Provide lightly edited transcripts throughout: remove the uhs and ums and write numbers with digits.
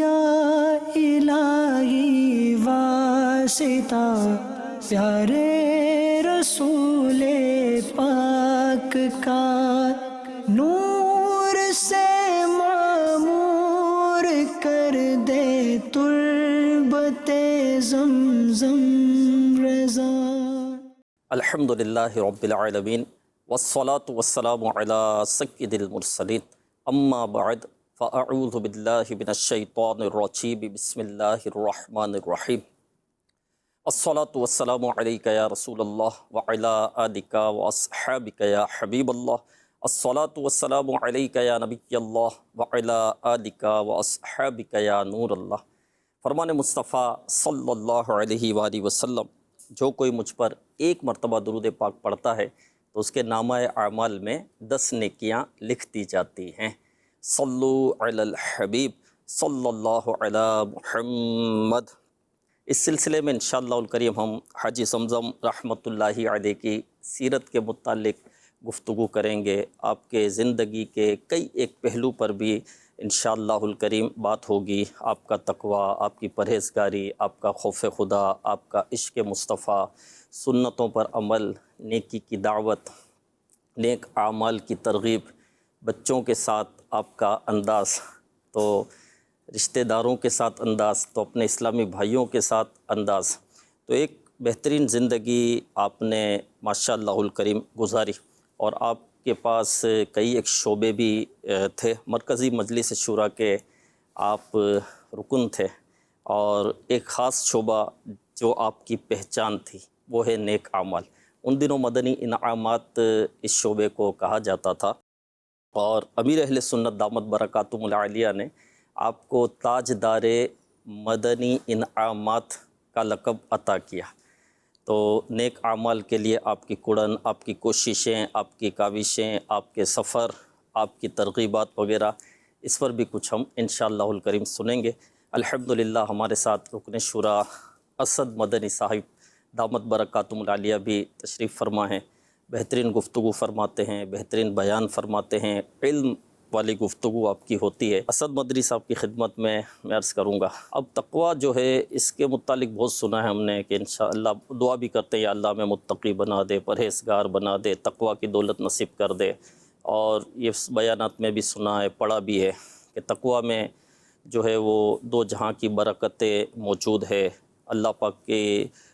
یا الہی واسطہ پیارے رسول پاک کا، نور سے معمور کر دے تربت زمزم رضا۔ الحمدللہ رب العالمین والصلاة والسلام علی سید المرسلین، اما بعد فاعوذ باللہ من الشیطان الرجیم، بسم اللہ الرحمن الرحیم۔ الصلاة والسلام علیک یا رسول اللہ وعلی آلک واصحابک یا حبیب اللہ۔ الصلاة والسلام علیک یا نبی اللہ وعلی آلک واصحابک یا نور اللہ۔ فرمان مصطفیٰ صلی اللہ علیہ وآلہ وسلم، جو کوئی مجھ پر ایک مرتبہ درود پاک پڑھتا ہے تو اس کے نامہ اعمال میں 10 نیکیاں لکھ دی جاتی ہیں۔ صلو علی الحبیب صلی اللہ علی محمد۔ اس سلسلے میں انشاءاللہ الکریم ہم حاجی زمزم رحمۃ اللہ علیہ کی سیرت کے متعلق گفتگو کریں گے۔ آپ کے زندگی کے کئی ایک پہلو پر بھی انشاءاللہ الکریم بات ہوگی۔ آپ کا تقوی، آپ کی پرہیزگاری، آپ کا خوف خدا، آپ کا عشق مصطفیٰ، سنتوں پر عمل، نیکی کی دعوت، نیک اعمال کی ترغیب، بچوں کے ساتھ آپ کا انداز، تو رشتہ داروں کے ساتھ انداز، تو اپنے اسلامی بھائیوں کے ساتھ انداز، تو ایک بہترین زندگی آپ نے ماشاءاللہ الکریم گزاری۔ اور آپ کے پاس کئی ایک شعبے بھی تھے۔ مرکزی مجلس شورا کے آپ رکن تھے، اور ایک خاص شعبہ جو آپ کی پہچان تھی وہ ہے نیک اعمال۔ ان دنوں مدنی انعامات اس شعبے کو کہا جاتا تھا، اور امیر اہل سنت دامت برکاتہم العالیہ نے آپ کو تاجدار مدنی انعامات کا لقب عطا کیا۔ تو نیک اعمال کے لیے آپ کی کڑن، آپ کی کوششیں، آپ کی کاوشیں، آپ کے سفر، آپ کی ترغیبات وغیرہ، اس پر بھی کچھ ہم انشاءاللہ الکریم سنیں گے۔ الحمدللہ ہمارے ساتھ رکن شورا اسد مدنی صاحب دامت برکاتہم العالیہ بھی تشریف فرما ہیں۔ بہترین گفتگو فرماتے ہیں، بہترین بیان فرماتے ہیں، علم والی گفتگو آپ کی ہوتی ہے۔ اسد مدنی صاحب کی خدمت میں عرض کروں گا، اب تقوی جو ہے اس کے متعلق بہت سنا ہے ہم نے کہ انشاءاللہ دعا بھی کرتے ہیں، یا اللہ میں متقی بنا دے، پرہیزگار بنا دے، تقوی کی دولت نصیب کر دے۔ اور یہ بیانات میں بھی سنا ہے، پڑھا بھی ہے کہ تقوی میں جو ہے وہ 2 جہاں کی برکتیں موجود ہے۔ اللہ پاک کے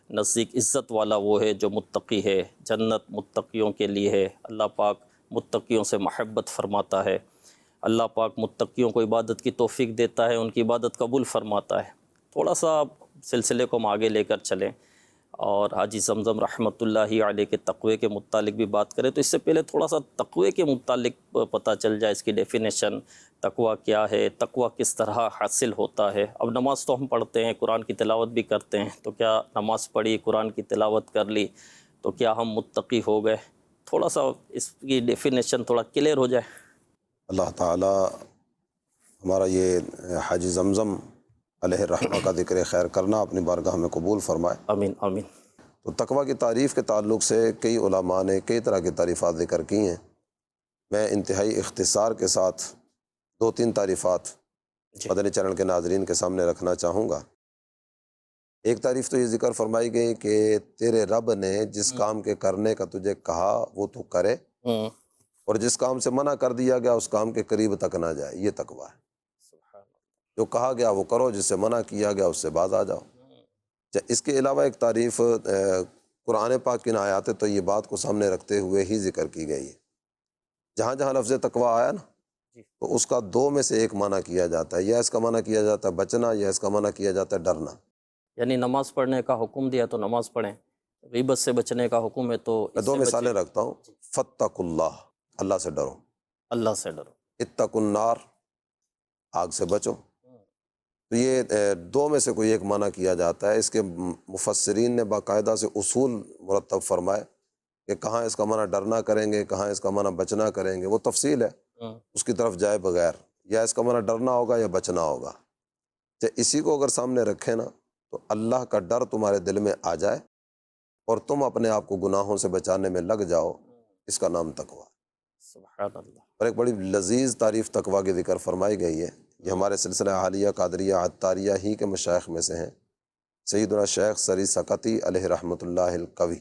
نزدیک عزت والا وہ ہے جو متقی ہے، جنت متقیوں کے لیے ہے، اللہ پاک متقیوں سے محبت فرماتا ہے، اللہ پاک متقیوں کو عبادت کی توفیق دیتا ہے، ان کی عبادت قبول فرماتا ہے۔ تھوڑا سا سلسلے کو ہم آگے لے کر چلیں اور حاجی زمزم رحمۃ اللہ علیہ کے تقوی کے متعلق بھی بات کریں، تو اس سے پہلے تھوڑا سا تقوی کے متعلق پتہ چل جائے، اس کی ڈیفینیشن، تقوی کیا ہے، تقوی کس طرح حاصل ہوتا ہے۔ اب نماز تو ہم پڑھتے ہیں، قرآن کی تلاوت بھی کرتے ہیں، تو کیا نماز پڑھی، قرآن کی تلاوت کر لی تو کیا ہم متقی ہو گئے؟ تھوڑا سا اس کی ڈیفینیشن تھوڑا کلیئر ہو جائے۔ اللہ تعالی ہمارا یہ حاجی زمزم علیہ الرحمہ کا ذکر خیر کرنا اپنی بارگاہ میں قبول فرمائے۔ آمین آمین۔ تو تقوی کی تعریف کے تعلق سے کئی علماء نے کئی طرح کی تعریفات ذکر کی ہیں۔ میں انتہائی اختصار کے ساتھ 2-3 تعریفات مدنی چینل کے ناظرین کے سامنے رکھنا چاہوں گا۔ ایک تعریف تو یہ ذکر فرمائی گئی کہ تیرے رب نے جس کام کے کرنے کا تجھے کہا وہ تو کرے، اور جس کام سے منع کر دیا گیا اس کام کے قریب تک نہ جائے، یہ تقوی ہے۔ جو کہا گیا وہ کرو، جس سے منع کیا گیا اس سے باز آ جاؤ۔ اس کے علاوہ ایک تعریف قرآن پاک کی آیات تو یہ بات کو سامنے رکھتے ہوئے ہی ذکر کی گئی ہے۔ جہاں جہاں لفظ تقوی آیا نا تو اس کا 2 میں سے ایک معنی کیا جاتا ہے، یا اس کا معنی کیا جاتا ہے بچنا، یا اس کا معنی کیا جاتا ہے ڈرنا۔ یعنی نماز پڑھنے کا حکم دیا تو نماز پڑھیں، غیبت سے بچنے کا حکم ہے تو میں 2 مثالیں رکھتا ہوں۔ فاتقوا اللہ، اللہ سے ڈرو۔ اللہ سے ڈرو۔ اتقوا النار، آگ سے بچو۔ تو یہ 2 میں سے کوئی ایک معنی کیا جاتا ہے۔ اس کے مفسرین نے باقاعدہ سے اصول مرتب فرمائے کہ کہاں اس کا معنی ڈرنا کریں گے، کہاں اس کا معنی بچنا کریں گے، وہ تفصیل ہے، اس کی طرف جائے بغیر یا اس کا معنی ڈرنا ہوگا یا بچنا ہوگا۔ اسی کو اگر سامنے رکھیں نا تو اللہ کا ڈر تمہارے دل میں آ جائے اور تم اپنے آپ کو گناہوں سے بچانے میں لگ جاؤ، اس کا نام تقوی۔ سبحان اللہ۔ اور ایک بڑی لذیذ تعریف تقوی کی ذکر فرمائی گئی ہے یہ ہمارے سلسلہ حالیہ قادریہ عطاریہ ہی کے مشائخ میں سے ہیں، سیدنا شیخ سری سقطی علیہ رحمۃ اللہ القوی۔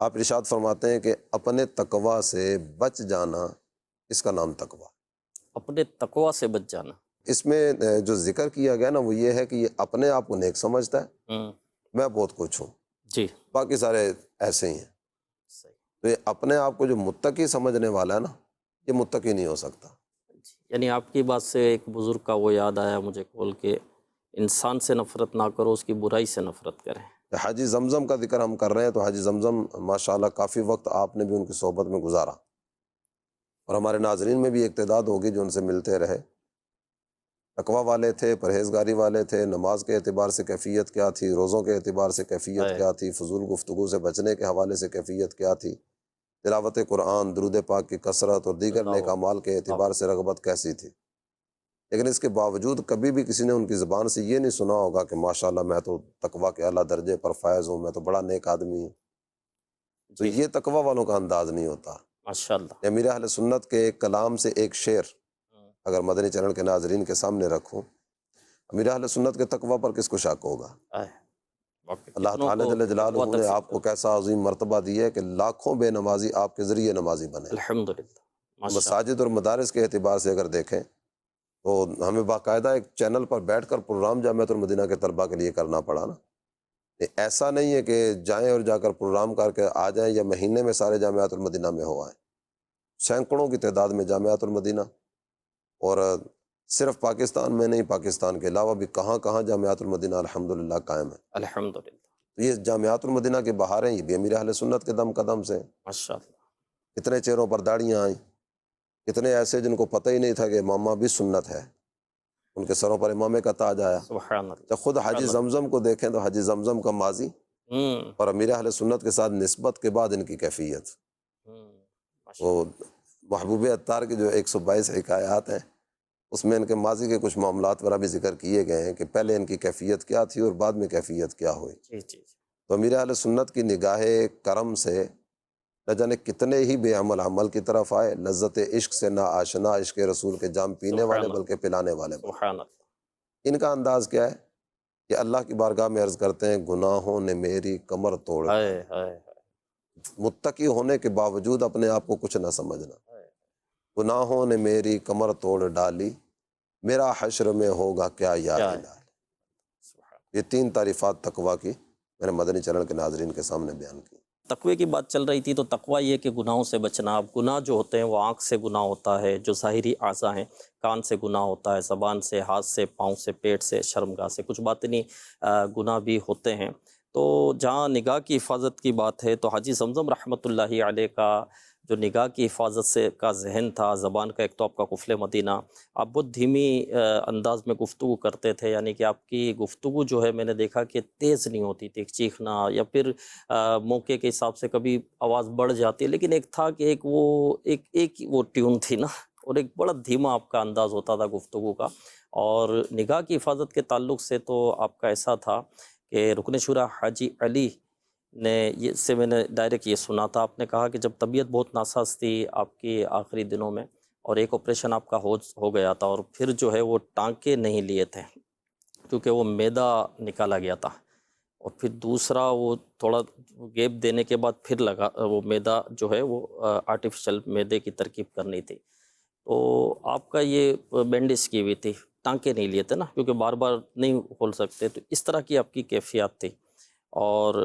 آپ ارشاد فرماتے ہیں کہ اپنے تقوی سے بچ جانا، اس کا نام تقوی۔ اپنے تقوی سے بچ جانا۔ اس میں جو ذکر کیا گیا نا وہ یہ ہے کہ یہ اپنے آپ کو نیک سمجھتا ہے، میں بہت کچھ ہوں، جی باقی سارے ایسے ہی ہیں۔ صحیح۔ تو یہ اپنے آپ کو جو متقی سمجھنے والا ہے نا، یہ متقی نہیں ہو سکتا۔ یعنی آپ کی بات سے ایک بزرگ کا وہ یاد آیا مجھے کھول کے، انسان سے نفرت نہ کرو، اس کی برائی سے نفرت کریں۔ حاجی زمزم کا ذکر ہم کر رہے ہیں، تو حاجی زمزم ماشاءاللہ کافی وقت آپ نے بھی ان کی صحبت میں گزارا، اور ہمارے ناظرین میں بھی ایک تعداد ہوگی جو ان سے ملتے رہے۔ تقوی والے تھے، پرہیزگاری والے تھے، نماز کے اعتبار سے کیفیت کیا تھی، روزوں کے اعتبار سے کیفیت کیا تھی، فضول گفتگو سے بچنے کے حوالے سے کیفیت کیا تھی، تلاوت قرآن، درود پاک کی کثرت اور دیگر نیک اعمال کے اعتبار سے رغبت کیسی تھی۔ لیکن اس کے باوجود کبھی بھی کسی نے ان کی زبان سے یہ نہیں سنا ہوگا کہ ماشاءاللہ میں تو تقوی کے اعلیٰ درجے پر فائز ہوں، میں تو بڑا نیک آدمی ہوں۔ تو یہ تقوی والوں کا انداز نہیں ہوتا۔ ماشاءاللہ۔ امیر اہل سنت کے ایک کلام سے ایک شعر اگر مدنی چینل کے ناظرین کے سامنے رکھوں، امیر اہل سنت کے تقوی پر کس کو شک ہوگا؟ اللہ تعالیٰ جل جلالہ نے آپ کو کیسا عظیم مرتبہ دیا ہے کہ لاکھوں بے نمازی آپ کے ذریعے نمازی بنے۔ الحمدللہ۔ مساجد اور مدارس کے اعتبار سے اگر دیکھیں تو ہمیں باقاعدہ ایک چینل پر بیٹھ کر پروگرام جامعۃ المدینہ کے طلباء کے لیے کرنا پڑا نا۔ ایسا نہیں ہے کہ جائیں اور جا کر پروگرام کر کے آ جائیں یا مہینے میں سارے جامعۃ المدینہ میں ہو آئیں۔ سینکڑوں کی تعداد میں جامعۃ المدینہ، اور صرف پاکستان میں نہیں، پاکستان کے علاوہ بھی کہاں کہاں جامعۃ المدینہ الحمدللہ قائم ہے۔ الحمدللہ۔ تو یہ جامعۃ المدینہ کی بہاریں، یہ بھی امیر اہل سنت کے دم قدم سے۔ ماشاءاللہ۔ کتنے چہروں پر داڑیاں آئیں، کتنے ایسے جن کو پتہ ہی نہیں تھا کہ امامہ بھی سنت ہے، ان کے سروں پر امامے کا تاج آیا۔ سبحان اللہ۔ جب خود حاجی زمزم کو دیکھیں تو حاجی زمزم کا ماضی اور امیر اہل سنت کے ساتھ نسبت کے بعد ان کی کیفیت، وہ محبوب عطار کی جو 122 حکایات ہیں اس میں ان کے ماضی کے کچھ معاملات پر بھی ذکر کیے گئے ہیں کہ پہلے ان کی کیفیت کیا تھی اور بعد میں کیفیت کیا ہوئی۔ تو امیر اہل سنت کی نگاہ کرم سے نہ جانے کتنے ہی بے عمل عمل کی طرف آئے، لذت عشق سے نہ آشنا، عشق رسول کے جام پینے والے بلکہ پلانے والے بنے۔ سبحان اللہ۔ ان کا انداز کیا ہے کہ اللہ کی بارگاہ میں عرض کرتے ہیں گناہوں نے میری کمر توڑ دی۔ متقی ہونے کے باوجود اپنے آپ کو کچھ نہ سمجھنا۔ گناہوں نے میری کمر توڑ ڈالی، میرا حشر میں ہوگا کیا یا ہلال۔ یہ 3 تعریفات تقوی کی میں نے مدنی چینل کے ناظرین کے سامنے بیان کی۔ تقوی کی بات چل رہی تھی تو تقوی یہ کہ گناہوں سے بچنا۔ اب گناہ جو ہوتے ہیں وہ آنکھ سے گناہ ہوتا ہے، جو ظاہری اعضاء ہیں، کان سے گناہ ہوتا ہے، زبان سے، ہاتھ سے، پاؤں سے، پیٹ سے، شرمگاہ سے، کچھ باطنی گناہ بھی ہوتے ہیں۔ تو جہاں نگاہ کی حفاظت کی بات ہے تو حاجی زمزم رحمۃ اللہ علیہ کا جو نگاہ کی حفاظت سے کا ذہن تھا، زبان کا، ایک تو آپ کا قفل مدینہ، آپ بہت دھیمی انداز میں گفتگو کرتے تھے، یعنی کہ آپ کی گفتگو جو ہے میں نے دیکھا کہ تیز نہیں ہوتی تھی، چیخنا یا پھر موقع کے حساب سے کبھی آواز بڑھ جاتی ہے، لیکن ایک تھا کہ ایک وہ ٹیون تھی نا، اور ایک بڑا دھیما آپ کا انداز ہوتا تھا گفتگو کا۔ اور نگاہ کی حفاظت کے تعلق سے تو آپ کا ایسا تھا کہ رکن شورا حاجی علی نے یہ سے میں نے ڈائریکٹ یہ سنا تھا، آپ نے کہا کہ جب طبیعت بہت ناساز تھی آپ کی آخری دنوں میں، اور ایک آپریشن آپ کا ہو گیا تھا، اور پھر جو ہے وہ ٹانکے نہیں لیے تھے کیونکہ وہ معدہ نکالا گیا تھا، اور پھر دوسرا وہ تھوڑا گیپ دینے کے بعد پھر لگا وہ معدہ جو ہے وہ آرٹیفیشل معدے کی ترکیب کرنی تھی، تو آپ کا یہ بینڈیج کی ہوئی تھی، ٹانکے نہیں لیے تھے نا، کیونکہ بار بار نہیں کھول سکتے، تو اس طرح کی آپ کی کیفیات تھی۔ اور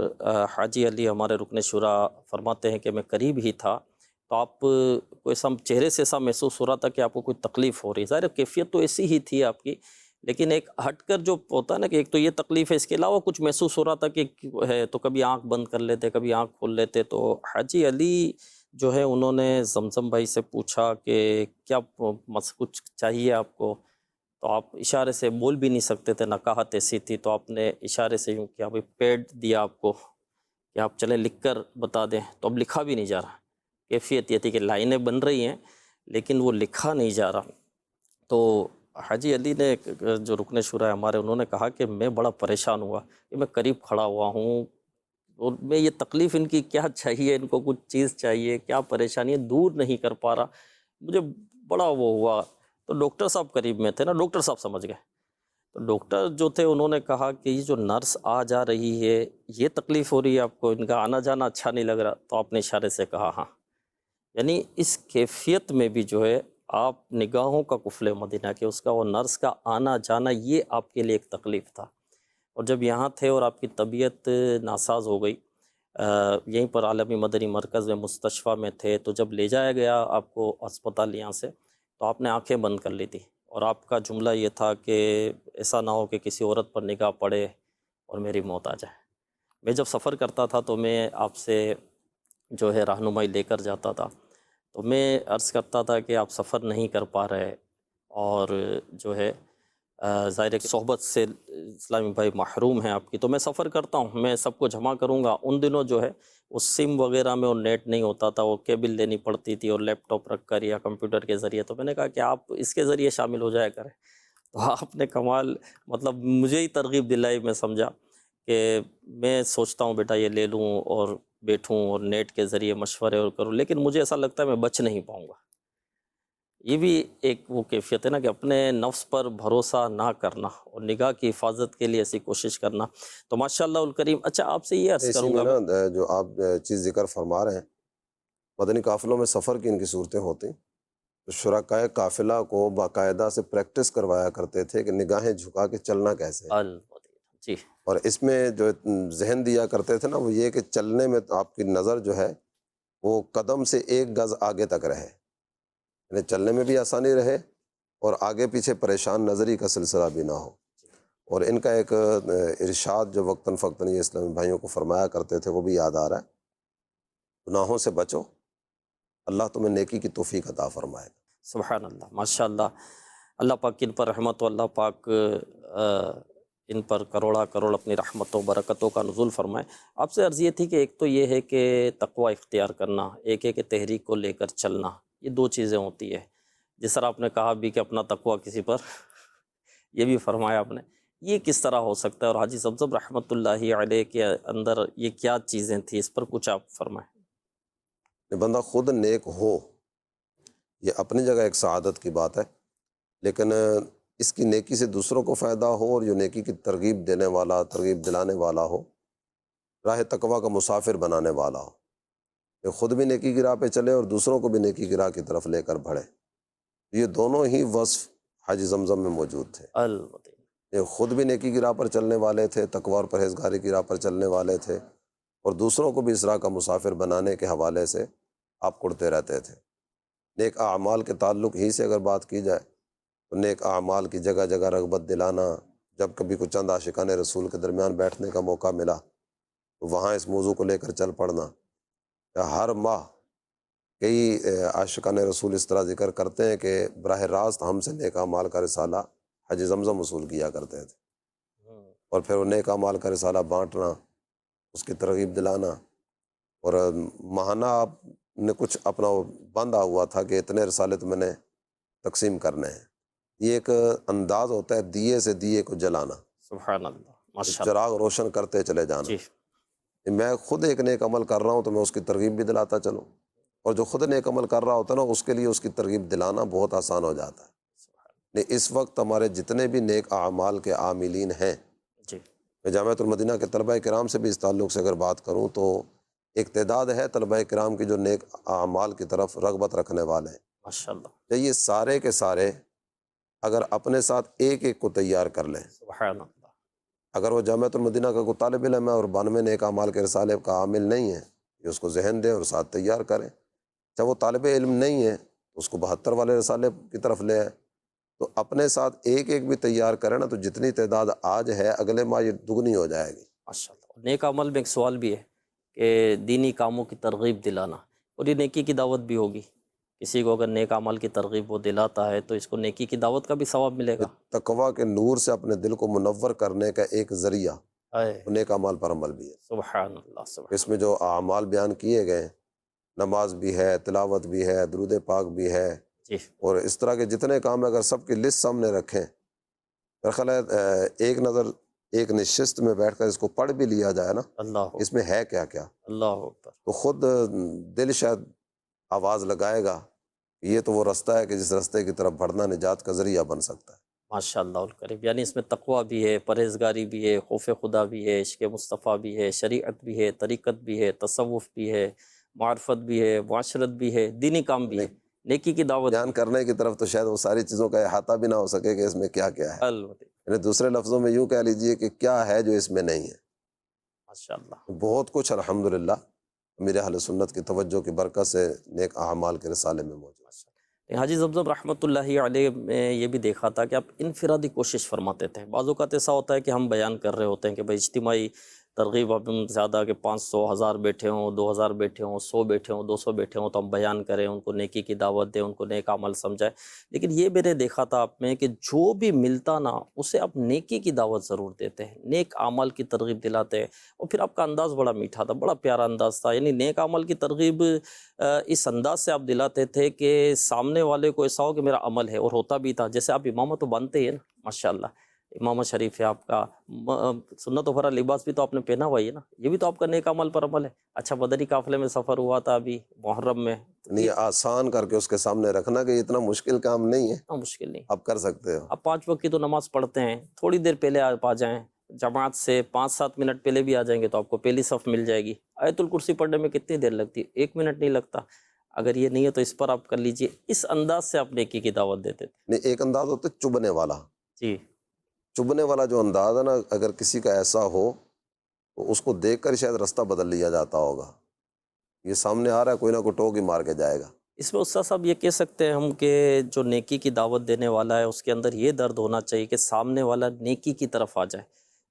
حاجی علی ہمارے رکن شورا فرماتے ہیں کہ میں قریب ہی تھا، تو آپ کو ایسا چہرے سے ایسا محسوس ہو رہا تھا کہ آپ کو کوئی تکلیف ہو رہی ہے، ظاہر کیفیت تو ایسی ہی تھی آپ کی، لیکن ایک ہٹ کر جو ہوتا ہے نا کہ ایک تو یہ تکلیف ہے، اس کے علاوہ کچھ محسوس ہو رہا تھا کہ ہے، تو کبھی آنکھ بند کر لیتے، کبھی آنکھ کھول لیتے۔ تو حاجی علی جو ہے انہوں نے زمزم بھائی سے پوچھا کہ کیا کچھ چاہیے آپ کو، تو آپ اشارے سے بول بھی نہیں سکتے تھے، نقاہت ایسی تھی، تو آپ نے اشارے سے یوں کیا، بھائی پیڈ دیا آپ کو کہ آپ چلیں لکھ کر بتا دیں، تو اب لکھا بھی نہیں جا رہا، کیفیت یہ تھی کہ لائنیں بن رہی ہیں لیکن وہ لکھا نہیں جا رہا۔ تو حاجی علی نے جو رکن شورا ہے ہمارے، انہوں نے کہا کہ میں بڑا پریشان ہوا کہ میں قریب کھڑا ہوا ہوں، اور میں یہ تکلیف ان کی کیا چاہیے، ان کو کچھ چیز چاہیے، کیا پریشانی ہے، دور نہیں کر پا رہا، مجھے بڑا وہ ہوا تو ڈاکٹر صاحب قریب میں تھے نا، ڈاکٹر صاحب سمجھ گئے. تو ڈاکٹر جو تھے انہوں نے کہا کہ یہ جو نرس آ جا رہی ہے یہ تکلیف ہو رہی ہے آپ کو، ان کا آنا جانا اچھا نہیں لگ رہا. تو آپ نے اشارے سے کہا ہاں. یعنی اس کیفیت میں بھی جو ہے آپ نگاہوں کا قفل مدینہ کہ اس کا وہ نرس کا آنا جانا یہ آپ کے لیے ایک تکلیف تھا. اور جب یہاں تھے اور آپ کی طبیعت ناساز ہو گئی، یہیں پر عالمی مدنی مرکز میں مستشفیٰ میں تھے، تو جب لے جایا گیا آپ کو اسپتال یہاں سے، تو آپ نے آنکھیں بند کر لی تھی اور آپ کا جملہ یہ تھا کہ ایسا نہ ہو کہ کسی عورت پر نگاہ پڑے اور میری موت آ جائے. میں جب سفر کرتا تھا تو میں آپ سے جو ہے رہنمائی لے کر جاتا تھا، تو میں عرض کرتا تھا کہ آپ سفر نہیں کر پا رہے اور جو ہے ظاہر ہے کہ صحبت سے اسلامی بھائی محروم ہیں آپ کی، تو میں سفر کرتا ہوں، میں سب کو جمع کروں گا. ان دنوں جو ہے وہ سم وغیرہ میں اور نیٹ نہیں ہوتا تھا، وہ کیبل لینی پڑتی تھی اور لیپ ٹاپ رکھ کر یا کمپیوٹر کے ذریعے. تو میں نے کہا کہ آپ اس کے ذریعے شامل ہو جایا کریں. تو آپ نے کمال مطلب مجھے ہی ترغیب دلائی. میں سمجھا کہ میں سوچتا ہوں بیٹا یہ لے لوں اور بیٹھوں اور نیٹ کے ذریعے مشورے اور کروں، لیکن مجھے ایسا لگتا ہے میں بچ نہیں پاؤں گا. یہ بھی ایک وہ کیفیت ہے نا کہ اپنے نفس پر بھروسہ نہ کرنا اور نگاہ کی حفاظت کے لیے ایسی کوشش کرنا. تو ماشاءاللہ الکریم. اچھا آپ سے یہ عرض اسی کروں میں گا نا جو آپ چیز ذکر فرما رہے ہیں، مدنی قافلوں میں سفر کی ان کی صورتیں ہوتی ہیں، تو شرکائے قافلہ کو باقاعدہ سے پریکٹس کروایا کرتے تھے کہ نگاہیں جھکا کے چلنا کیسے ہے. جی اور اس میں جو ذہن دیا کرتے تھے نا وہ یہ کہ چلنے میں آپ کی نظر جو ہے وہ قدم سے 1 گز آگے تک رہے، یعنی چلنے میں بھی آسانی رہے اور آگے پیچھے پریشان نظری کا سلسلہ بھی نہ ہو. اور ان کا ایک ارشاد جو وقتاً فوقتاً یہ اسلامی بھائیوں کو فرمایا کرتے تھے وہ بھی یاد آ رہا ہے، گناہوں سے بچو، اللہ تمہیں نیکی کی توفیق عطا فرمائے. سبحان اللہ، ماشاء اللہ. اللہ پاک ان پر رحمت و اللہ پاک ان پر کروڑا کروڑ اپنی رحمتوں برکتوں کا نزول فرمائے. آپ سے عرض یہ تھی کہ ایک تو یہ ہے کہ تقوی اختیار کرنا، ایک ہے کہ تحریک کو لے کر چلنا. یہ 2 چیزیں ہوتی ہے. جس طرح آپ نے کہا بھی کہ اپنا تقوی کسی پر یہ بھی فرمایا آپ نے. یہ کس طرح ہو سکتا ہے اور حاجی زمزم رحمۃ اللہ علیہ کے اندر یہ کیا چیزیں تھیں، اس پر کچھ آپ فرمائیں. بندہ خود نیک ہو یہ اپنی جگہ ایک سعادت کی بات ہے، لیکن اس کی نیکی سے دوسروں کو فائدہ ہو اور جو نیکی کی ترغیب دینے والا، ترغیب دلانے والا ہو، راہ تقویٰ کا مسافر بنانے والا ہو، کہ خود بھی نیکی کی راہ پہ چلے اور دوسروں کو بھی نیکی کی راہ کی طرف لے کر بڑھے. یہ دونوں ہی وصف حاجی زمزم میں موجود تھے. یہ خود بھی نیکی کی راہ پر چلنے والے تھے، تقویٰ اور پرہیزگاری کی راہ پر چلنے والے تھے، اور دوسروں کو بھی اس راہ کا مسافر بنانے کے حوالے سے آپ کڑتے رہتے تھے. نیک اعمال کے تعلق ہی سے اگر بات کی جائے تو نیک اعمال کی جگہ جگہ رغبت دلانا. جب کبھی کچھ چند عاشقان رسول کے درمیان بیٹھنے کا موقع ملا تو وہاں اس موضوع کو لے کر چل پڑنا. ہر ماہ کئی عاشقان رسول اس طرح ذکر کرتے ہیں کہ براہ راست ہم سے نیک اعمال کا رسالہ حاجی زمزم وصول کیا کرتے تھے، اور پھر وہ نیک اعمال کا رسالہ بانٹنا، اس کی ترغیب دلانا. اور ماہانہ آپ نے کچھ اپنا بندھا ہوا تھا کہ اتنے رسالے تو میں نے تقسیم کرنے ہیں. یہ ایک انداز ہوتا ہے دیے سے دیے کو جلانا، سبحان اللہ، ماشاء اللہ. چراغ روشن کرتے چلے جانا. جی میں خود ایک نیک عمل کر رہا ہوں تو میں اس کی ترغیب بھی دلاتا چلوں، اور جو خود نیک عمل کر رہا ہوتا ہے نا اس کے لیے اس کی ترغیب دلانا بہت آسان ہو جاتا ہے. اس وقت ہمارے جتنے بھی نیک اعمال کے عاملین ہیں، جی میں جامعۃ المدینہ کے طلبہ کرام سے بھی اس تعلق سے اگر بات کروں تو ایک تعداد ہے طلبہ کرام کی جو نیک اعمال کی طرف رغبت رکھنے والے ہیں. ماشاء اللہ، کہ یہ سارے کے سارے اگر اپنے ساتھ ایک ایک کو تیار کر لیں، سبحان اللہ. اگر وہ جامعۃ المدینہ کا کوئی طالب علم ہے اور 92 نیک اعمال کے رسالے کا عامل نہیں ہے، یہ اس کو ذہن دیں اور ساتھ تیار کریں. جب وہ طالب علم نہیں ہے تو اس کو 72 والے رسالے کی طرف لے آئیں. تو اپنے ساتھ ایک ایک بھی تیار کریں نا تو جتنی تعداد آج ہے اگلے ماہ یہ دگنی ہو جائے گی. ماشاء اللہ. نیک عمل میں ایک سوال بھی ہے کہ دینی کاموں کی ترغیب دلانا، اور یہ نیکی کی دعوت بھی ہوگی. کسی کو اگر نیک عمل کی ترغیب وہ دلاتا ہے تو اس کو نیکی کی دعوت کا بھی ثواب ملے گا. تقویٰ کے نور سے اپنے دل کو منور کرنے کا ایک ذریعہ اے نیک اعمال پر عمل بھی ہے. سبحان اللہ، سبحان اس میں جو اعمال بیان کیے گئے، نماز بھی ہے، تلاوت بھی ہے، درود پاک بھی ہے، جی اور اس طرح کے جتنے کام اگر سب کی لسٹ سامنے رکھیں، میرا خیال ہے ایک نظر ایک نشست میں بیٹھ کر اس کو پڑھ بھی لیا جائے نا اللہ اس میں ہے کیا کیا، اللہ اکبر. تو خود دل شاید آواز لگائے گا یہ تو وہ رستہ ہے کہ جس رستے کی طرف بڑھنا نجات کا ذریعہ بن سکتا ہے۔ ماشاء اللہ الکریم، یعنی اس میں تقویٰ بھی ہے، پرہیزگاری بھی ہے، خوف خدا بھی ہے، عشق مصطفیٰ بھی ہے، شریعت بھی ہے، طریقت بھی ہے، تصوف بھی ہے، معرفت بھی ہے، معاشرت بھی ہے، دینی کام بھی ہے، نیکی کی دعوت بیان کرنے کی طرف تو شاید وہ ساری چیزوں کا احاطہ بھی نہ ہو سکے کہ اس میں کیا کیا ہے، البتہ یعنی دوسرے لفظوں میں یوں کہہ لیجئے کہ کیا ہے جو اس میں نہیں ہے۔ ماشاء اللہ۔ بہت کچھ الحمدللہ میرے اہل سنت کی توجہ کی برکت سے نیک اعمال کے رسالے میں موجود ہے۔ حاجی زمزم رحمۃ اللہ علیہ میں یہ بھی دیکھا تھا کہ آپ انفرادی کوشش فرماتے تھے۔ بعض اوقات ایسا ہوتا ہے کہ ہم بیان کر رہے ہوتے ہیں کہ بھائی اجتماعی ترغیب اب ہم زیادہ کہ 500 1000 بیٹھے ہوں، 2000 بیٹھے ہوں، 100 بیٹھے ہوں، 200 بیٹھے ہوں تو ہم بیان کریں، ان کو نیکی کی دعوت دیں، ان کو نیک عمل سمجھائیں۔ لیکن یہ میں نے دیکھا تھا آپ میں کہ جو بھی ملتا نا اسے آپ نیکی کی دعوت ضرور دیتے ہیں، نیک عمل کی ترغیب دلاتے ہیں، اور پھر آپ کا انداز بڑا میٹھا تھا، بڑا پیارا انداز تھا، یعنی نیک عمل کی ترغیب اس انداز سے آپ دلاتے تھے کہ سامنے والے کو ایسا ہو کہ میرا عمل ہے، اور ہوتا بھی تھا۔ جیسے آپ امامہ تو باندھتے ہیں نا، ماشاءاللہ امامہ شریف ہے آپ کا، سنت و بھرا لباس بھی تو آپ نے پہنا ہوا ہی ہے نا، یہ بھی تو آپ کا نیک عمل پر عمل ہے۔ اچھا بدری قافلے میں سفر ہوا تھا ابھی محرم میں، یعنی یہ آسان کر کے اس کے سامنے رکھنا کہ یہ اتنا مشکل کام نہیں ہے، اتنا مشکل نہیں۔ آپ کر سکتے ہو۔ آپ 5 وقت کی تو نماز پڑھتے ہیں، تھوڑی دیر پہلے آپ آ جائیں، جماعت سے 5-7 منٹ پہلے بھی آ جائیں گے تو آپ کو پہلی صف مل جائے گی۔ آیت الکرسی پڑھنے میں کتنی دیر لگتی ہے؟ 1 منٹ نہیں لگتا۔ اگر یہ نہیں ہے تو اس پر آپ کر لیجئے، اس انداز سے آپ نیکی کی دعوت دیتے تھے۔ نہیں، ایک انداز ہوتا ہے چبھنے والا، جی چبھنے والا جو انداز ہے نا، اگر کسی کا ایسا ہو تو اس کو دیکھ کر شاید رستہ بدل لیا جاتا ہوگا، یہ سامنے آ رہا ہے کوئی نہ کوئی ٹوک ہی مار کے جائے گا۔ اس میں استاد صاحب یہ کہہ سکتے ہیں ہم کہ جو نیکی کی دعوت دینے والا ہے اس کے اندر یہ درد ہونا چاہیے کہ سامنے والا نیکی کی طرف آ جائے۔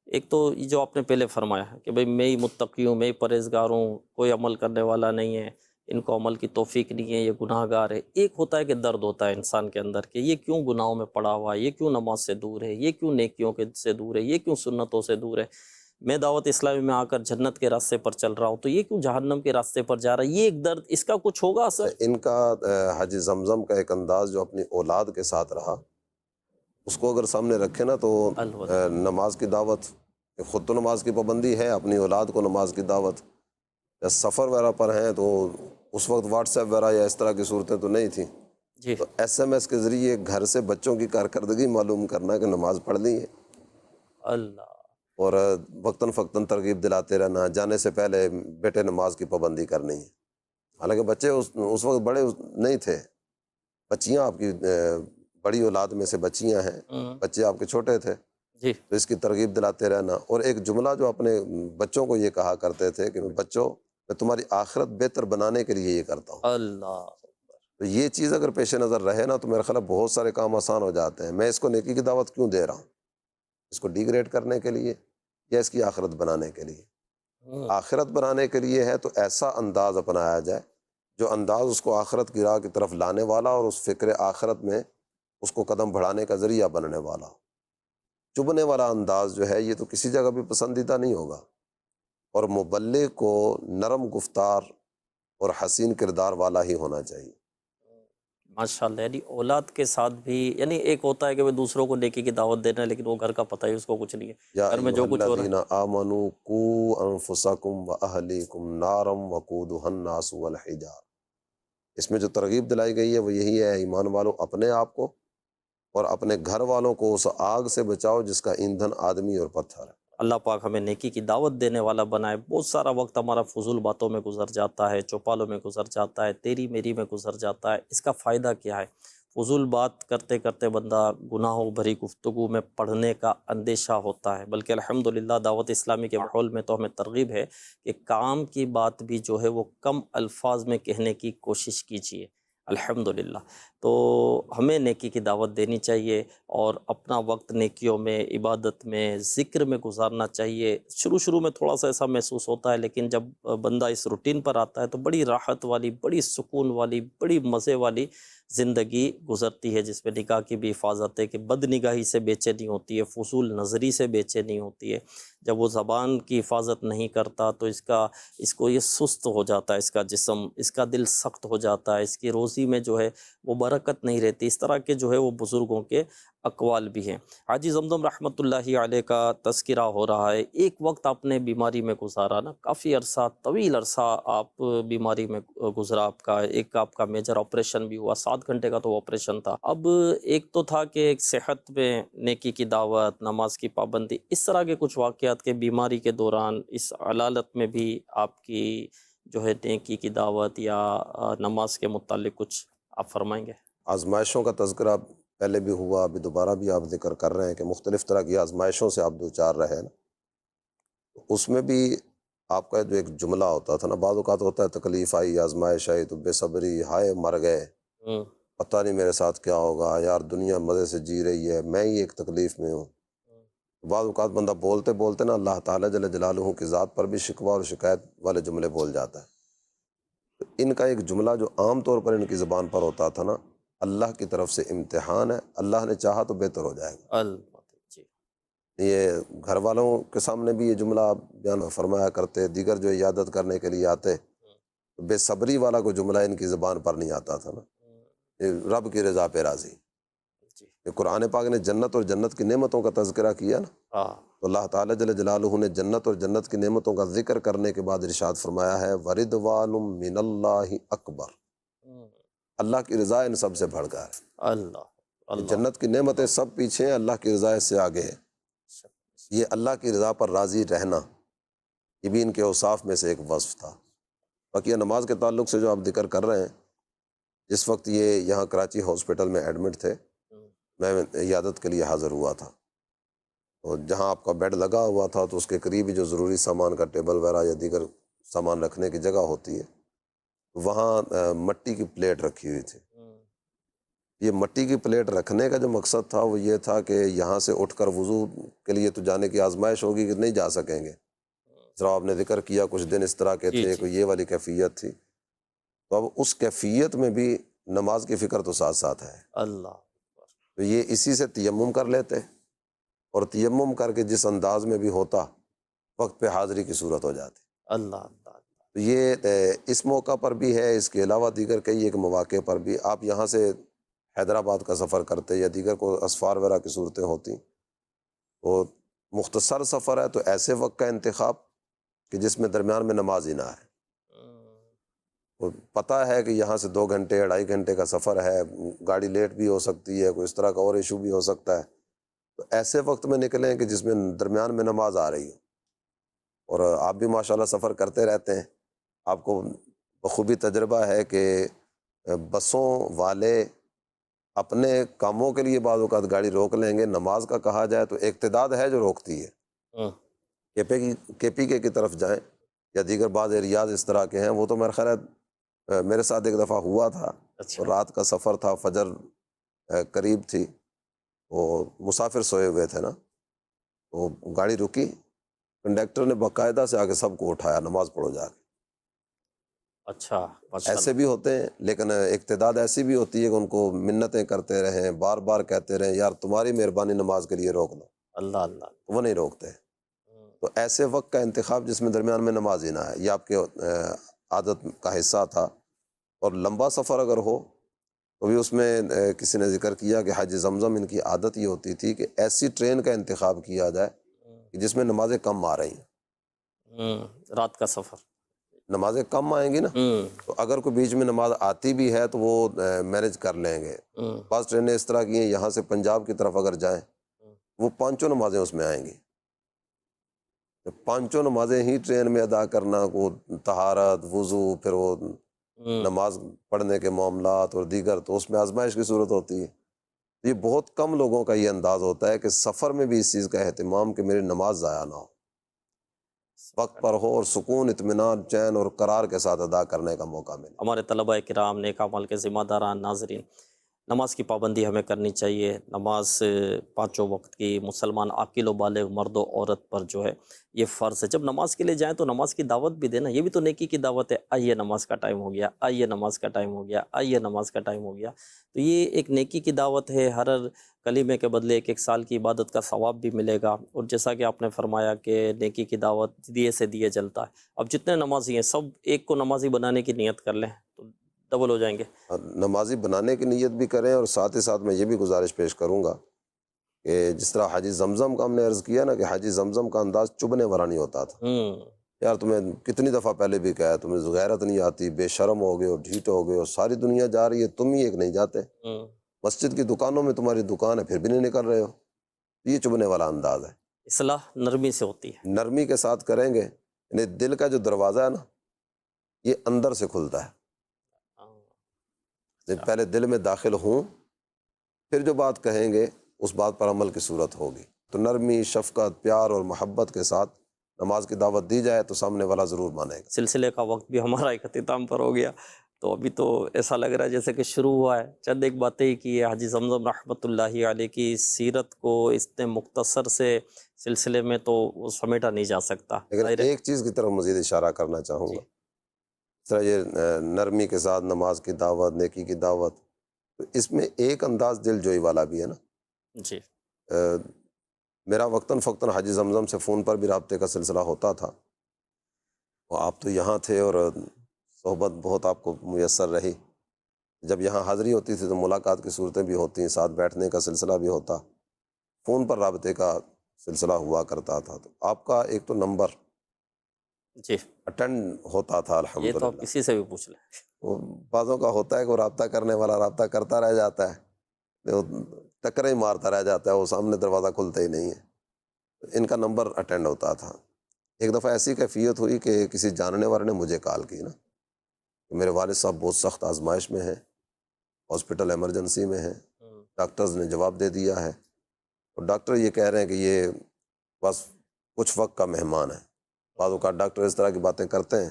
ایک تو یہ جو آپ نے پہلے فرمایا کہ بھئی میں ہی متقی ہوں، میں ہی پرہیزگار ہوں، کوئی عمل کرنے والا نہیں ہے، ان کو عمل کی توفیق نہیں ہے، یہ گناہ گار ہے۔ ایک ہوتا ہے کہ درد ہوتا ہے انسان کے اندر کہ یہ کیوں گناہوں میں پڑا ہوا ہے، یہ کیوں نماز سے دور ہے، یہ کیوں نیکیوں سے دور ہے، یہ کیوں سنتوں سے دور ہے، میں دعوت اسلامی میں آ کر جنت کے راستے پر چل رہا ہوں تو یہ کیوں جہنم کے راستے پر جا رہا ہے۔ یہ ایک درد، اس کا کچھ ہوگا اثر؟ ان کا حاجی زمزم کا ایک انداز جو اپنی اولاد کے ساتھ رہا، اس کو اگر سامنے رکھے نا تو نماز کی دعوت، خود تو نماز کی پابندی ہے، اپنی اولاد کو نماز کی دعوت، یا سفر وغیرہ پر ہیں تو اس وقت واٹس ایپ وغیرہ یا اس طرح کی صورتیں تو نہیں تھیں، جی تو ایس ایم ایس کے ذریعے گھر سے بچوں کی کارکردگی معلوم کرنا کہ نماز پڑھ لی ہے، اللہ، اور وقتاً فوقتاً ترغیب دلاتے رہنا، جانے سے پہلے بیٹے نماز کی پابندی کرنی ہے۔ حالانکہ بچے اس وقت بڑے نہیں تھے، بچیاں آپ کی بڑی اولاد میں سے بچیاں ہیں، بچے آپ کے چھوٹے تھے، جی تو اس کی ترغیب دلاتے رہنا۔ اور ایک جملہ جو اپنے بچوں کو یہ کہا کرتے تھے کہ بچوں میں تمہاری آخرت بہتر بنانے کے لیے یہ کرتا ہوں۔ اللہ، تو یہ چیز اگر پیش نظر رہے نا تو میرا خیال ہے بہت سارے کام آسان ہو جاتے ہیں۔ میں اس کو نیکی کی دعوت کیوں دے رہا ہوں؟ اس کو ڈیگریڈ کرنے کے لیے یا اس کی آخرت بنانے کے لیے؟ آخرت بنانے کے لیے ہے تو ایسا انداز اپنایا جائے جو انداز اس کو آخرت کی راہ کی طرف لانے والا اور اس فکر آخرت میں اس کو قدم بڑھانے کا ذریعہ بننے والا ہو۔ چبھنے والا انداز جو ہے یہ تو کسی جگہ بھی پسندیدہ نہیں ہوگا، اور مبلغ کو نرم گفتار اور حسین کردار والا ہی ہونا چاہیے۔ ماشاءاللہ، یعنی اولاد کے ساتھ بھی، یعنی ایک ہوتا ہے کہ وہ دوسروں کو نیکی کی دعوت دینا ہے لیکن وہ گھر کا پتہ ہی اس کو کچھ نہیں ہے، یا گھر میں ایھا جو کچھ ہو رہا الذین آمنوا قوا انفسکم واہلیکم نارا وقودھا الناس والحجارہ، اس میں جو ترغیب دلائی گئی ہے وہ یہی ہے، ایمان والوں اپنے آپ کو اور اپنے گھر والوں کو اس آگ سے بچاؤ جس کا ایندھن آدمی اور پتھر ہے۔ اللہ پاک ہمیں نیکی کی دعوت دینے والا بنائے۔ بہت سارا وقت ہمارا فضول باتوں میں گزر جاتا ہے، چوپالوں میں گزر جاتا ہے، تیری میری میں گزر جاتا ہے، اس کا فائدہ کیا ہے؟ فضول بات کرتے کرتے بندہ گناہوں بھری گفتگو میں پڑھنے کا اندیشہ ہوتا ہے، بلکہ الحمدللہ دعوت اسلامی کے ماحول میں تو ہمیں ترغیب ہے کہ کام کی بات بھی جو ہے وہ کم الفاظ میں کہنے کی کوشش کیجیے، الحمدللہ۔ تو ہمیں نیکی کی دعوت دینی چاہیے اور اپنا وقت نیکیوں میں، عبادت میں، ذکر میں گزارنا چاہیے۔ شروع میں تھوڑا سا ایسا محسوس ہوتا ہے، لیکن جب بندہ اس روٹین پر آتا ہے تو بڑی راحت والی، بڑی سکون والی، بڑی مزے والی زندگی گزرتی ہے، جس میں نگاہ کی بھی حفاظت ہے کہ بد نگاہی سے بے چینی ہوتی ہے، فضول نظری سے بے چینی ہوتی ہے۔ جب وہ زبان کی حفاظت نہیں کرتا تو اس کو یہ سست ہو جاتا ہے، اس کا جسم، اس کا دل سخت ہو جاتا ہے، اس کی روزی میں جو ہے وہ برکت نہیں رہتی۔ اس طرح کے جو ہے وہ بزرگوں کے اقوال بھی ہیں۔ حاجی زمزم رحمۃ اللہ علیہ کا تذکرہ ہو رہا ہے، ایک وقت آپ نے بیماری میں گزارا نا، کافی عرصہ، طویل عرصہ آپ بیماری میں گزرا، آپ کا ایک آپ کا میجر آپریشن بھی ہوا، 7 گھنٹے کا تو آپریشن تھا۔ اب ایک تو تھا کہ ایک صحت میں نیکی کی دعوت، نماز کی پابندی، اس طرح کے کچھ واقعات کے بیماری کے دوران اس علالت میں بھی آپ کی جو ہے نیکی کی دعوت یا نماز کے متعلق کچھ آپ فرمائیں گے؟ آزمائشوں کا تذکرہ پہلے بھی ہوا، ابھی دوبارہ بھی آپ ذکر کر رہے ہیں کہ مختلف طرح کی آزمائشوں سے آپ دوچار رہے نا، اس میں بھی آپ کا جو ایک جملہ ہوتا تھا نا، بعض اوقات ہوتا ہے تکلیف آئی، آزمائش آئی تو بے صبری، ہائے مر گئے، ہوں، پتہ نہیں میرے ساتھ کیا ہوگا، یار دنیا مزے سے جی رہی ہے، میں ہی ایک تکلیف میں ہوں۔ بعض اوقات بندہ بولتے بولتے نا اللہ تعالیٰ جل جلالہ کی ذات پر بھی شکوہ اور شکایت والے جملے بول جاتا ہے۔ تو ان کا ایک جملہ جو عام طور پر ان کی زبان پر ہوتا تھا نا، اللہ کی طرف سے امتحان ہے، اللہ نے چاہا تو بہتر ہو جائے گا۔ جی، یہ گھر والوں کے سامنے بھی یہ جملہ آپ بیان فرمایا کرتے، دیگر جو عیادت کرنے کے لیے آتے، تو بے صبری والا کوئی جملہ ان کی زبان پر نہیں آتا تھا نا، یہ رب کی رضا پہ راضی۔ جی، یہ قرآن پاک نے جنت اور جنت کی نعمتوں کا تذکرہ کیا نا، ہاں، تو اللہ تعالیٰ جل جلالہ نے جنت اور جنت کی نعمتوں کا ذکر کرنے کے بعد ارشاد فرمایا ہے وَرِضْوَانٌ مِّنَ اللَّهِ اکبر، اللہ کی رضا ان سب سے بڑھ کر ہے۔ اللہ یہ اللہ، جنت کی نعمتیں سب پیچھے ہیں، اللہ کی رضا اس سے آگے ہے۔ یہ اللہ کی رضا پر راضی رہنا، یہ بھی ان کے اوصاف میں سے ایک وصف تھا۔ باقی نماز کے تعلق سے جو آپ ذکر کر رہے ہیں، جس وقت یہ یہاں کراچی ہاسپٹل میں ایڈمٹ تھے، میں عیادت کے لیے حاضر ہوا تھا، اور جہاں آپ کا بیڈ لگا ہوا تھا تو اس کے قریب ہی جو ضروری سامان کا ٹیبل وغیرہ یا دیگر سامان رکھنے کی جگہ ہوتی ہے، وہاں مٹی کی پلیٹ رکھی ہوئی تھی۔ یہ مٹی کی پلیٹ رکھنے کا جو مقصد تھا وہ یہ تھا کہ یہاں سے اٹھ کر وضو کے لیے تو جانے کی آزمائش ہوگی کہ نہیں جا سکیں گے، اس طرح آپ نے ذکر کیا کچھ دن اس طرح کے جی تھے، جی، کوئی یہ والی کیفیت تھی، تو اب اس کیفیت میں بھی نماز کی فکر تو ساتھ ساتھ ہے۔ اللہ، تو یہ اسی سے تیمم کر لیتے، اور تیمم کر کے جس انداز میں بھی ہوتا وقت پہ حاضری کی صورت ہو جاتی۔ اللہ اللہ، تو یہ اس موقع پر بھی ہے، اس کے علاوہ دیگر کئی ایک مواقع پر بھی آپ یہاں سے حیدرآباد کا سفر کرتے یا دیگر کو اسفار وغیرہ کی صورتیں ہوتی، تو مختصر سفر ہے تو ایسے وقت کا انتخاب کہ جس میں درمیان میں نماز ہی نہ ہے، اور پتہ ہے کہ یہاں سے 2 گھنٹے 2.5 گھنٹے کا سفر ہے، گاڑی لیٹ بھی ہو سکتی ہے، کوئی اس طرح کا اور ایشو بھی ہو سکتا ہے، تو ایسے وقت میں نکلیں کہ جس میں درمیان میں نماز آ رہی ہو۔ اور آپ بھی ماشاءاللہ سفر کرتے رہتے ہیں، آپ کو بخوبی تجربہ ہے کہ بسوں والے اپنے کاموں کے لیے بعض اوقات گاڑی روک لیں گے، نماز کا کہا جائے تو اقتداد ہے جو روکتی ہے، کے پی کے کی طرف جائیں یا دیگر بعض ایریاز اس طرح کے ہیں، وہ تو میرا خیال ہے میرے ساتھ ایک دفعہ ہوا تھا، اچھا، اور رات کا سفر تھا، فجر قریب تھی، وہ مسافر سوئے ہوئے تھے نا، وہ گاڑی رکی، کنڈکٹر نے باقاعدہ سے آگے سب کو اٹھایا، نماز پڑھو جا کے۔ اچھا، ماشاء ایسے اللہ، بھی ہوتے ہیں، لیکن اقتداد ایسی بھی ہوتی ہے کہ ان کو منتیں کرتے رہیں، بار بار کہتے رہیں یار تمہاری مہربانی نماز کے لیے روک دو، اللہ اللہ، وہ نہیں روکتے۔ تو ایسے وقت کا انتخاب جس میں درمیان میں نماز ہی نہ ہے، یہ آپ کے عادت کا حصہ تھا۔ اور لمبا سفر اگر ہو تو بھی اس میں کسی نے ذکر کیا کہ حاجی زمزم ان کی عادت یہ ہوتی تھی کہ ایسی ٹرین کا انتخاب کیا جائے کہ جس میں نمازیں کم آ رہی ہیں، رات کا سفر، نمازیں کم آئیں گی نا، تو اگر کوئی بیچ میں نماز آتی بھی ہے تو وہ مینج کر لیں گے۔ بعض ٹرینیں اس طرح کی ہیں، یہاں سے پنجاب کی طرف اگر جائیں وہ 5 نمازیں اس میں آئیں گی، 5 نمازیں ہی ٹرین میں ادا کرنا، وہ طہارت، وضو، پھر وہ نماز پڑھنے کے معاملات اور دیگر، تو اس میں آزمائش کی صورت ہوتی ہے۔ یہ بہت کم لوگوں کا یہ انداز ہوتا ہے کہ سفر میں بھی اس چیز کا اہتمام کہ میری نماز ضائع نہ ہو، وقت پر ہو اور سکون، اطمینان، چین اور قرار کے ساتھ ادا کرنے کا موقع ملے۔ ہمارے طلباء کرام، نیک اعمال کے ذمہ داران، ناظرین، نماز کی پابندی ہمیں کرنی چاہیے۔ نماز 5 وقت کی مسلمان عاقل و بالغ مرد و عورت پر جو ہے یہ فرض ہے۔ جب نماز کے لیے جائیں تو نماز کی دعوت بھی دینا، یہ بھی تو نیکی کی دعوت ہے۔ آئیے نماز کا ٹائم ہو گیا، آئیے نماز کا ٹائم ہو گیا، آئیے نماز کا ٹائم ہو گیا، تو یہ ایک نیکی کی دعوت ہے۔ ہر کلمے کے بدلے 1 سال کی عبادت کا ثواب بھی ملے گا، اور جیسا کہ آپ نے فرمایا کہ نیکی کی دعوت دیے سے دیے جلتا ہے۔ اب جتنے نمازی ہیں سب ایک کو نمازی بنانے کی نیت کر لیں تو ڈبل ہو جائیں گے۔ نمازی بنانے کی نیت بھی کریں، اور ساتھ ہی ساتھ میں یہ بھی گزارش پیش کروں گا کہ جس طرح حاجی زمزم کا ہم نے عرض کیا نا کہ حاجی زمزم کا انداز چبھنے والا نہیں ہوتا تھا. یار تمہیں کتنی دفعہ پہلے بھی کہا ہے تمہیں غیرت نہیں آتی، بے شرم ہو گئے ہو، ڈھیٹ ہو گئے ہو، ساری دنیا جا رہی ہے تم ہی ایک نہیں جاتے، مسجد کی دکانوں میں تمہاری دکان ہے پھر بھی نہیں نکل رہے ہو. یہ چبھنے والا انداز ہے. اصلاح نرمی سے ہوتی ہے. نرمی کے ساتھ کریں گے، یعنی دل کا جو دروازہ ہے نا یہ اندر سے کھلتا ہے. پہلے دل میں داخل ہوں پھر جو بات کہیں گے اس بات پر عمل کی صورت ہوگی. تو نرمی، شفقت، پیار اور محبت کے ساتھ نماز کی دعوت دی جائے تو سامنے والا ضرور مانے گا. سلسلے کا وقت بھی ہمارا اختتام پر ہو گیا، تو ابھی تو ایسا لگ رہا ہے جیسے کہ شروع ہوا ہے. چند ایک باتیں ہی کی ہے. حاجی زمزم رحمۃ اللہ علیہ کی سیرت کو اتنے مختصر سے سلسلے میں تو وہ سمیٹا نہیں جا سکتا. لیکن ایک چیز کی طرف مزید اشارہ کرنا چاہوں گا، اس طرح یہ نرمی کے ساتھ نماز کی دعوت، نیکی کی دعوت، تو اس میں ایک انداز دل جوئی والا بھی ہے نا. جی میرا وقتاً فوقتاً حاجی زمزم سے فون پر بھی رابطے کا سلسلہ ہوتا تھا. وہ آپ تو یہاں تھے اور صحبت بہت آپ کو میسر رہی. جب یہاں حاضری ہوتی تھی تو ملاقات کی صورتیں بھی ہوتی، ساتھ بیٹھنے کا سلسلہ بھی ہوتا، فون پر رابطے کا سلسلہ ہوا کرتا تھا. تو آپ کا ایک تو نمبر جی اٹینڈ ہوتا تھا یہ تو آپ الحمدللہ. کسی سے بھی پوچھ لیں. وہ بعضوں کا ہوتا ہے کہ وہ رابطہ کرنے والا رابطہ کرتا رہ جاتا ہے، وہ ٹکریں ہی مارتا رہ جاتا ہے، وہ سامنے دروازہ کھلتا ہی نہیں ہے. ان کا نمبر اٹینڈ ہوتا تھا. ایک دفعہ ایسی کیفیت ہوئی کہ کسی جاننے والے نے مجھے کال کی نا کہ میرے والد صاحب بہت سخت آزمائش میں ہیں، ہاسپٹل ایمرجنسی میں ہیں، ڈاکٹرز نے جواب دے دیا ہے اور ڈاکٹر یہ کہہ رہے ہیں کہ یہ بس کچھ وقت کا مہمان ہے. بعض اوقات ڈاکٹر اس طرح کی باتیں کرتے ہیں.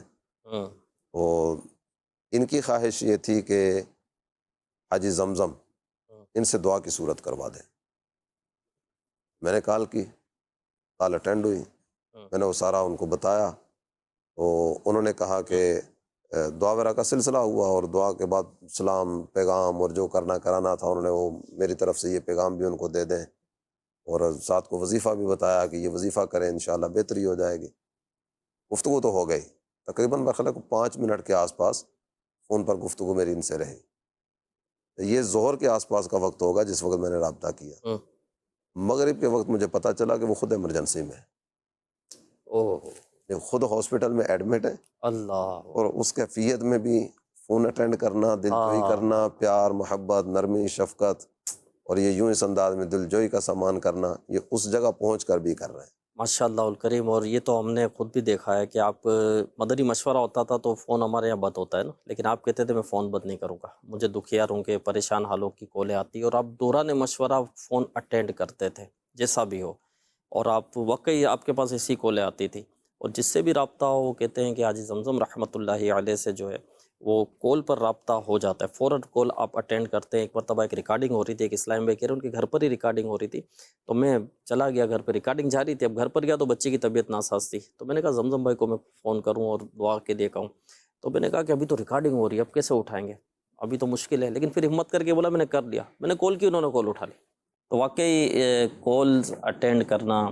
اور ان کی خواہش یہ تھی کہ حاجی زمزم ان سے دعا کی صورت کروا دیں. میں نے کال کی، کال اٹینڈ ہوئی، میں نے وہ سارا ان کو بتایا. تو انہوں نے کہا کہ دعا وغیرہ کا سلسلہ ہوا اور دعا کے بعد سلام، پیغام اور جو کرنا کرانا تھا انہوں نے وہ میری طرف سے یہ پیغام بھی ان کو دے دیں اور ساتھ کو وظیفہ بھی بتایا کہ یہ وظیفہ کریں انشاءاللہ بہتری ہو جائے گی. گفتگو تو ہو گئی تقریباً برخلاف 5 منٹ کے آس پاس فون پر گفتگو میری ان سے رہی. یہ ظہر کے آس پاس کا وقت ہوگا جس وقت میں نے رابطہ کیا. مغرب کے وقت مجھے پتہ چلا کہ وہ خود ایمرجنسی میں ہے، خود ہاسپٹل میں ایڈمٹ ہے. اللہ اور اس کیفیت میں بھی فون اٹینڈ کرنا، دل جوئی کرنا، پیار، محبت، نرمی، شفقت، اور یہ یوں اس انداز میں دل جوئی کا سامان کرنا، یہ اس جگہ پہنچ کر بھی کر رہے ہیں. ماشاء اللہ الکریم. اور یہ تو ہم نے خود بھی دیکھا ہے کہ آپ مدنی مشورہ ہوتا تھا تو فون ہمارے یہاں بند ہوتا ہے نا، لیکن آپ کہتے تھے میں فون بند نہیں کروں گا، مجھے دکھیاروں کے پریشان حالوں کی کالیں آتی اور آپ دوران مشورہ فون اٹینڈ کرتے تھے جیسا بھی ہو، اور آپ واقعی آپ کے پاس ایسی کالیں آتی تھی. اور جس سے بھی رابطہ ہو وہ کہتے ہیں کہ حاجی زمزم رحمۃ اللہ علیہ سے جو ہے وہ کال پر رابطہ ہو جاتا ہے، فوراً کال آپ اٹینڈ کرتے ہیں. ایک مرتبہ ایک ریکارڈنگ ہو رہی تھی، ایک اسلام بھائی کہہ رہے ہیں ان کے گھر پر ہی ریکارڈنگ ہو رہی تھی، تو میں چلا گیا گھر پہ، ریکارڈنگ جاری تھی. اب گھر پر گیا تو بچے کی طبیعت ناساز تھی، تو میں نے کہا زمزم بھائی کو میں فون کروں اور دعا کے لیے کہوں. تو میں نے کہا کہ ابھی تو ریکارڈنگ ہو رہی ہے، اب کیسے اٹھائیں گے، ابھی تو مشکل ہے. لیکن پھر ہمت کر کے بولا میں نے کر لیا، میں نے کال کی، انہوں نے کال اٹھا لی. تو واقعی کالز اٹینڈ کرنا،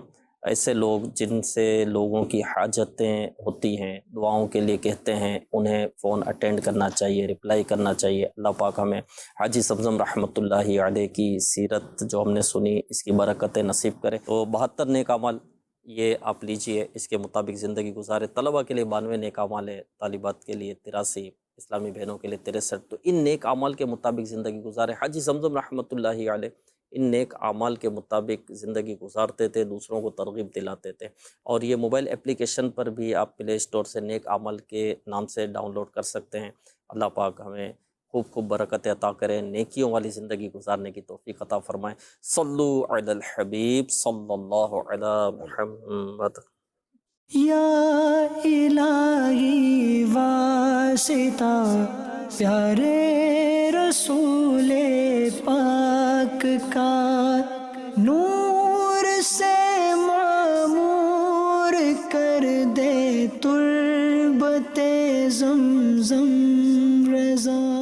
ایسے لوگ جن سے لوگوں کی حاجتیں ہوتی ہیں، دعاؤں کے لیے کہتے ہیں، انہیں فون اٹینڈ کرنا چاہیے، رپلائی کرنا چاہیے. اللہ پاک ہمیں حاجی زمزم رحمۃ اللہ علیہ کی سیرت جو ہم نے سنی اس کی برکتیں نصیب کرے. تو 72 نیک اعمال یہ آپ لیجئے، اس کے مطابق زندگی گزارے. طلبہ کے لیے 92 نیک اعمال ہے، طالبات کے لیے 83، اسلامی بہنوں کے لیے 63. تو ان نیک اعمال کے مطابق زندگی گزارے. حاجی زمزم رحمۃ اللہ علیہ ان نیک اعمال کے مطابق زندگی گزارتے تھے، دوسروں کو ترغیب دلاتے تھے. اور یہ موبائل اپلیکیشن پر بھی آپ پلے اسٹور سے نیک اعمال کے نام سے ڈاؤن لوڈ کر سکتے ہیں. اللہ پاک ہمیں خوب خوب برکت عطا کریں، نیکیوں والی زندگی گزارنے کی توفیق عطا فرمائیں. صلو علی الحبیب صلی اللہ علی محمد. یا الہی واسطہ پیارے رسول پاک کا، نور سے معمور کر دے تربت زمزم رضا.